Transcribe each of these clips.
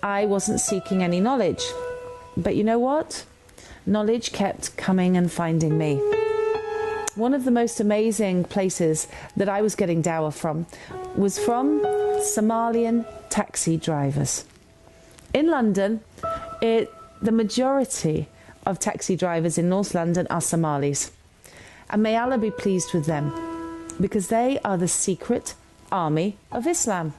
I wasn't seeking any knowledge. But you know what? Knowledge kept coming and finding me. One of the most amazing places that I was getting dawah from was from Somalian taxi drivers. In London, the majority of taxi drivers in North London are Somalis. And may Allah be pleased with them, because they are the secret army of Islam.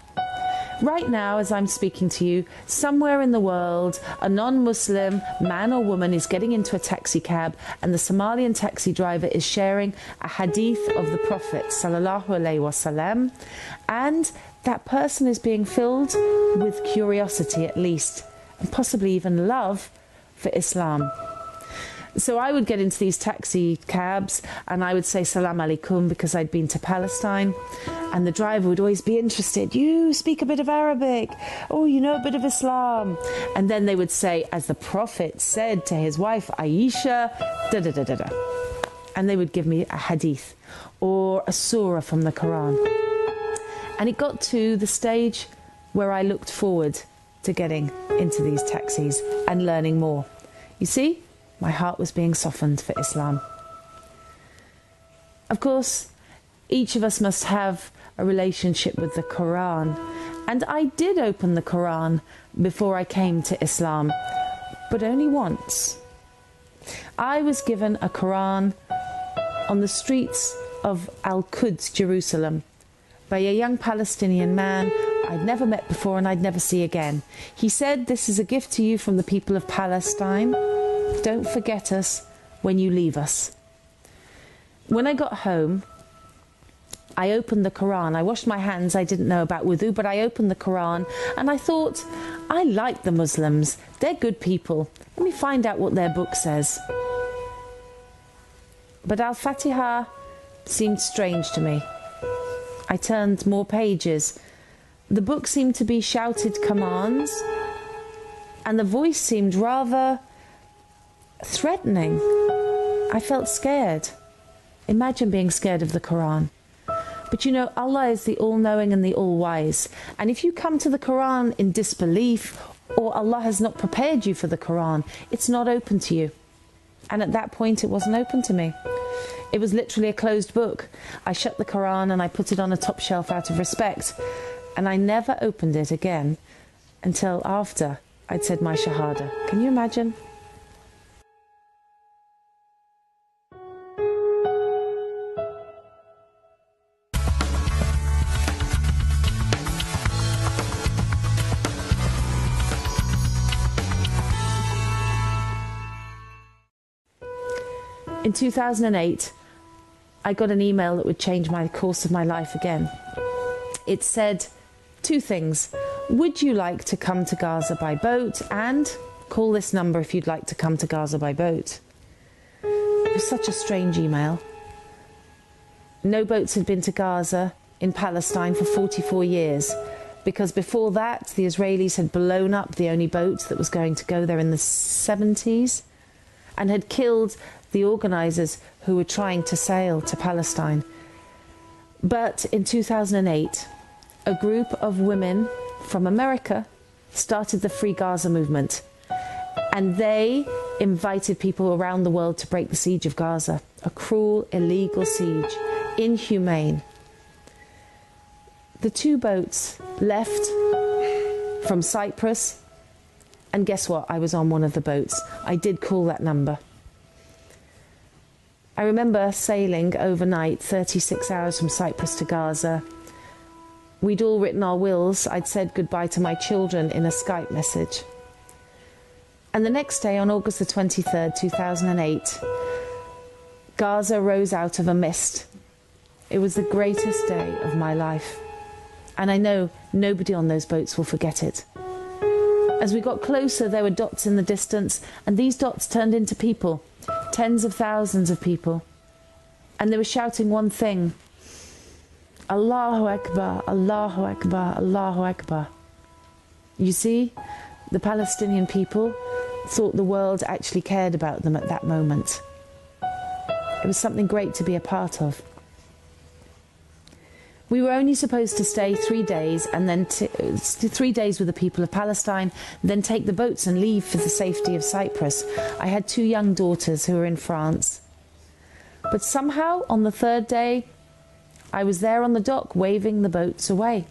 Right now, as I'm speaking to you, somewhere in the world, a non-Muslim man or woman is getting into a taxi cab, and the Somalian taxi driver is sharing a hadith of the Prophet sallallahu alaihi wasallam, and that person is being filled with curiosity at least, and possibly even love for Islam. So I would get into these taxi cabs and I would say salam alaikum because I'd been to Palestine, and the driver would always be interested. You speak a bit of Arabic. Oh, you know a bit of Islam. And then they would say, as the Prophet said to his wife Aisha, da da da da da. And they would give me a hadith or a surah from the Quran. And it got to the stage where I looked forward to getting into these taxis and learning more. You see? My heart was being softened for Islam. Of course, each of us must have a relationship with the Quran. And I did open the Quran before I came to Islam, but only once. I was given a Quran on the streets of Al-Quds, Jerusalem, by a young Palestinian man I'd never met before and I'd never see again. He said, "This is a gift to you from the people of Palestine. Don't forget us when you leave us." When I got home, I opened the Quran. I washed my hands. I didn't know about wudu, but I opened the Quran and I thought, I like the Muslims. They're good people. Let me find out what their book says. But Al-Fatiha seemed strange to me. I turned more pages. The book seemed to be shouted commands, and the voice seemed rather threatening. I felt scared. Imagine being scared of the Quran. But you know, Allah is the all-knowing and the all-wise. And if you come to the Quran in disbelief, or Allah has not prepared you for the Quran, it's not open to you. And at that point, it wasn't open to me. It was literally a closed book. I shut the Quran and I put it on a top shelf out of respect. And I never opened it again until after I'd said my Shahada. Can you imagine? In 2008, I got an email that would change my course of my life again. It said two things. Would you like to come to Gaza by boat? And call this number if you'd like to come to Gaza by boat. It was such a strange email. No boats had been to Gaza in Palestine for 44 years, because before that the Israelis had blown up the only boat that was going to go there in the 70s and had killed the organisers who were trying to sail to Palestine. But in 2008, a group of women from America started the Free Gaza movement, and they invited people around the world to break the siege of Gaza. A cruel, illegal siege, inhumane. The two boats left from Cyprus, and guess what? I was on one of the boats. I did call that number. I remember sailing overnight, 36 hours from Cyprus to Gaza. We'd all written our wills. I'd said goodbye to my children in a Skype message. And the next day, on August the 23rd, 2008, Gaza rose out of a mist. It was the greatest day of my life. And I know nobody on those boats will forget it. As we got closer, there were dots in the distance, and these dots turned into people. Tens of thousands of people. And they were shouting one thing. Allahu Akbar, Allahu Akbar, Allahu Akbar. You see, the Palestinian people thought the world actually cared about them at that moment. It was something great to be a part of. We were only supposed to stay 3 days, and then 3 days with the people of Palestine, then take the boats and leave for the safety of Cyprus. I had 2 young daughters who were in France. But somehow, on the 3rd day, I was there on the dock waving the boats away.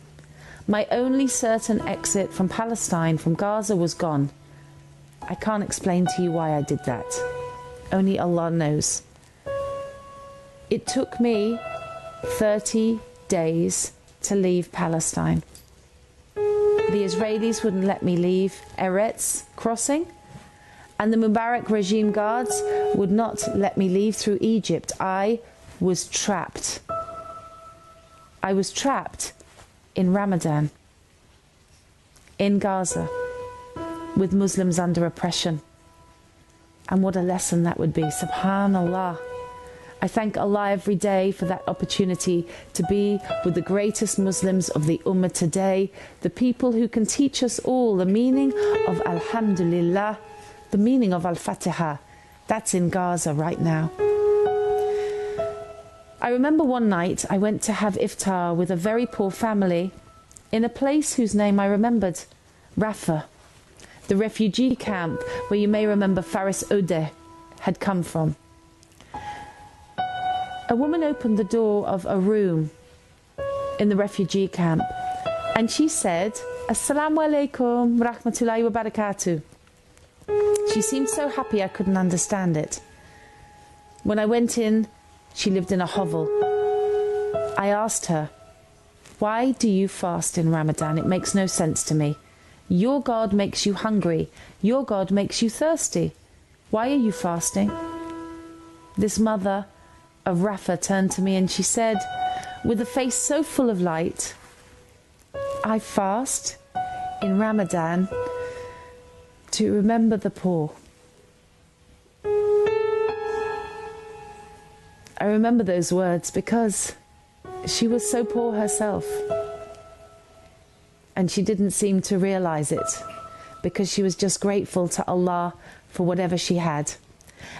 My only certain exit from Palestine, from Gaza, was gone. I can't explain to you why I did that. Only Allah knows. It took me 30 days to leave Palestine. The Israelis wouldn't let me leave Eretz crossing, and the Mubarak regime guards would not let me leave through Egypt. I was trapped. I was trapped in Ramadan, in Gaza, with Muslims under oppression. And what a lesson that would be. Subhanallah. I thank Allah every day for that opportunity to be with the greatest Muslims of the Ummah today, the people who can teach us all the meaning of Alhamdulillah, the meaning of Al-Fatiha. That's in Gaza right now. I remember one night I went to have iftar with a very poor family in a place whose name I remembered, Rafah, the refugee camp where you may remember Faris Odeh had come from. A woman opened the door of a room in the refugee camp and she said, Assalamu alaikum rahmatullahi wa barakatuh. She seemed so happy I couldn't understand it. When I went in, she lived in a hovel. I asked her, why do you fast in Ramadan? It makes no sense to me. Your God makes you hungry. Your God makes you thirsty. Why are you fasting? This mother of Rafah turned to me and she said, with a face so full of light, I fast in Ramadan to remember the poor. I remember those words because she was so poor herself. And she didn't seem to realize it because she was just grateful to Allah for whatever she had.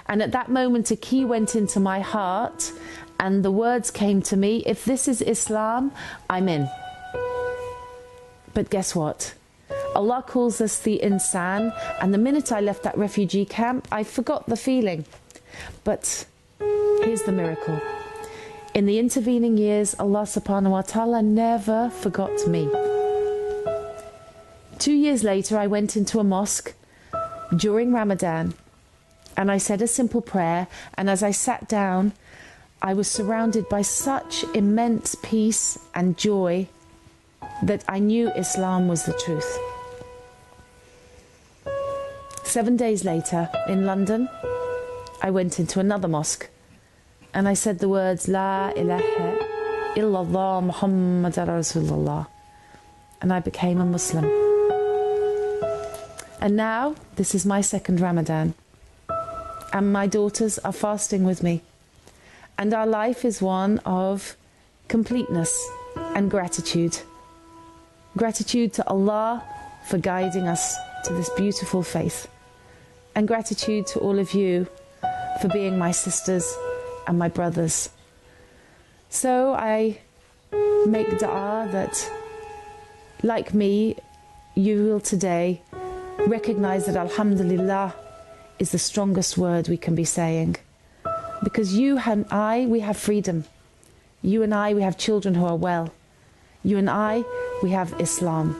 And at that moment, a key went into my heart and the words came to me, if this is Islam, I'm in. But guess what? Allah calls us the insan, and the minute I left that refugee camp, I forgot the feeling. But here's the miracle. In the intervening years, Allah subhanahu wa ta'ala never forgot me. 2 years later, I went into a mosque during Ramadan and I said a simple prayer, and as I sat down, I was surrounded by such immense peace and joy that I knew Islam was the truth. 7 days later, in London, I went into another mosque and I said the words, La ilaha illallah Muhammad Rasulullah, and I became a Muslim. And now, this is my 2nd Ramadan. And my daughters are fasting with me. And our life is one of completeness and gratitude. Gratitude to Allah for guiding us to this beautiful faith. And gratitude to all of you for being my sisters and my brothers. So I make dua that, like me, you will today recognize that Alhamdulillah is the strongest word we can be saying. Because you and I, we have freedom. You and I, we have children who are well. You and I, we have Islam.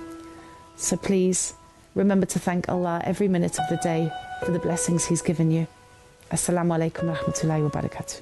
So please, remember to thank Allah every minute of the day for the blessings He's given you. Assalamu alaikum wa rahmatullahi wa barakatuh.